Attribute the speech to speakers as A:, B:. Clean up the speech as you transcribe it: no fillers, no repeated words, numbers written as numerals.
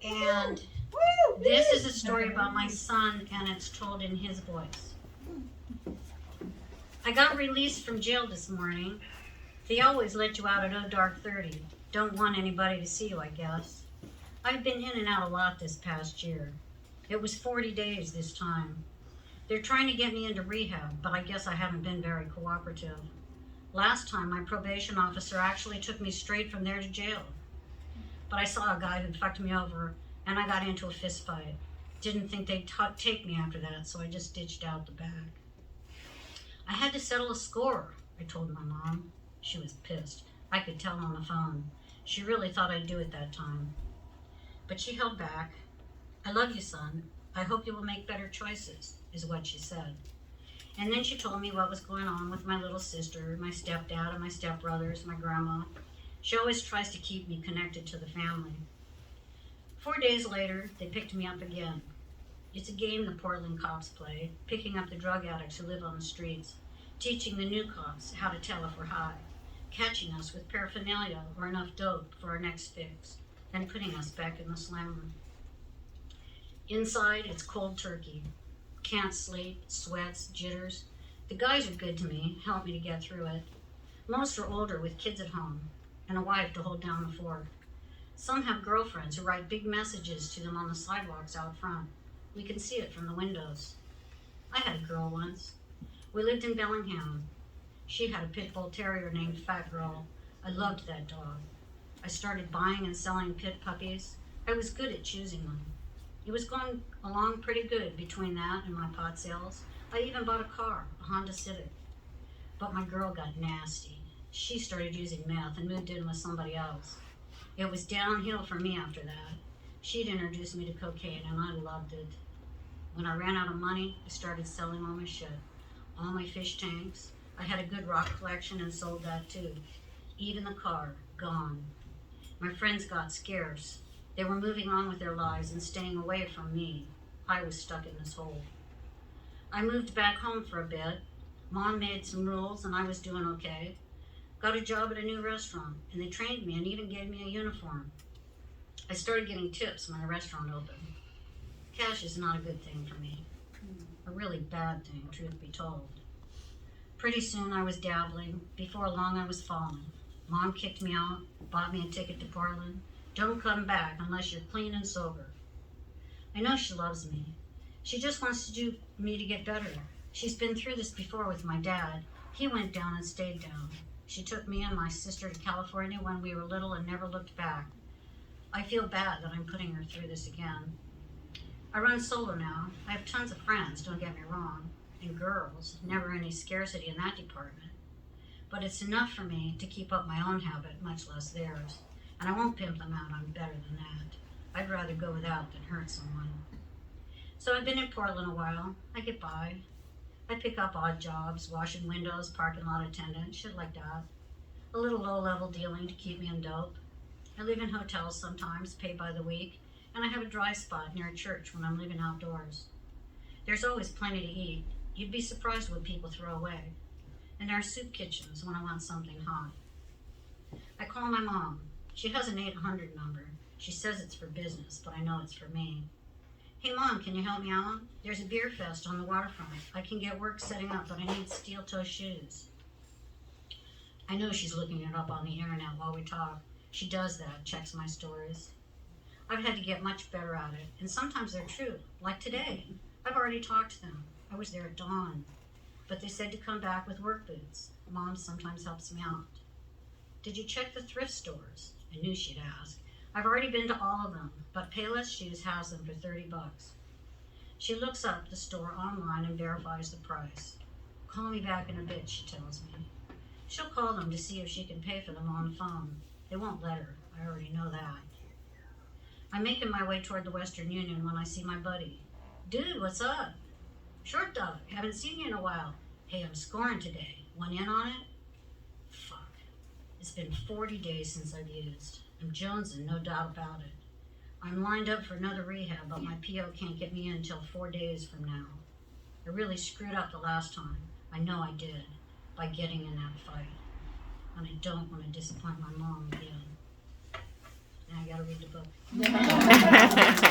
A: And this is a story about my son, and it's told in his voice. I got released from jail this morning. They always let you out at 0:30. Don't want anybody to see you, I guess. I've been in and out a lot this past year. It was 40 days this time. They're trying to get me into rehab, but I guess I haven't been very cooperative. Last time, my probation officer actually took me straight from there to jail. But I saw a guy who fucked me over, and I got into a fist fight. Didn't think they'd take me after that, so I just ditched out the back. I had to settle a score, I told my mom. She was pissed. I could tell on the phone. She really thought I'd do it that time. But she held back. I love you, son. I hope you will make better choices, is what she said. And then she told me what was going on with my little sister, my stepdad, and my stepbrothers, my grandma. She always tries to keep me connected to the family. 4 days later, they picked me up again. It's a game the Portland cops play, picking up the drug addicts who live on the streets, teaching the new cops how to tell if we're high, catching us with paraphernalia or enough dope for our next fix, then putting us back in the slammer. Inside, it's cold turkey. Can't sleep, sweats, jitters. The guys are good to me, help me to get through it. Most are older with kids at home, and a wife to hold down the fort. Some have girlfriends who write big messages to them on the sidewalks out front. We can see it from the windows. I had a girl once. We lived in Bellingham. She had a pit bull terrier named Fat Girl. I loved that dog. I started buying and selling pit puppies. I was good at choosing them. It was going along pretty good between that and my pot sales. I even bought a car, a Honda Civic. But my girl got nasty. She started using meth and moved in with somebody else. It was downhill for me after that. She'd introduced me to cocaine and I loved it. When I ran out of money, I started selling all my shit. All my fish tanks. I had a good rock collection and sold that too. Even the car, gone. My friends got scarce. They were moving on with their lives and staying away from me. I was stuck in this hole. I moved back home for a bit. Mom made some rules and I was doing okay. Got a job at a new restaurant and they trained me and even gave me a uniform. I started getting tips when the restaurant opened. Cash is not a good thing for me. A really bad thing, truth be told. Pretty soon I was dabbling. Before long I was falling. Mom kicked me out, bought me a ticket to Portland. Don't come back unless you're clean and sober. I know she loves me. She just wants me to get better. She's been through this before with my dad. He went down and stayed down. She took me and my sister to California when we were little and never looked back. I feel bad that I'm putting her through this again. I run solo now. I have tons of friends, don't get me wrong, and girls, never any scarcity in that department. But it's enough for me to keep up my own habit, much less theirs. And I won't pimp them out, I'm better than that. I'd rather go without than hurt someone. So I've been in Portland a while. I get by. I pick up odd jobs, washing windows, parking lot attendant, shit like that. A little low-level dealing to keep me in dope. I live in hotels sometimes, paid by the week, and I have a dry spot near a church when I'm living outdoors. There's always plenty to eat. You'd be surprised what people throw away. And there are soup kitchens when I want something hot. I call my mom. She has an 800 number. She says it's for business, but I know it's for me. Hey Mom, can you help me out? There's a beer fest on the waterfront. I can get work setting up, but I need steel-toe shoes. I know she's looking it up on the internet while we talk. She does that, checks my stories. I've had to get much better at it, and sometimes they're true, like today. I've already talked to them. I was there at dawn, but they said to come back with work boots. Mom sometimes helps me out. Did you check the thrift stores? I knew she'd ask. I've already been to all of them, but Payless Shoes has them for $30. She looks up the store online and verifies the price. Call me back in a bit, she tells me. She'll call them to see if she can pay for them on the phone. They won't let her. I already know that. I'm making my way toward the Western Union when I see my buddy. Dude, what's up? Short dog, haven't seen you in a while. Hey, I'm scoring today. Want in on it? Fuck. It's been 40 days since I've used. I'm jonesing, no doubt about it. I'm lined up for another rehab, but my PO can't get me in until 4 days from now. I really screwed up the last time. I know I did, by getting in that fight. And I don't want to disappoint my mom again. Now I gotta read the book.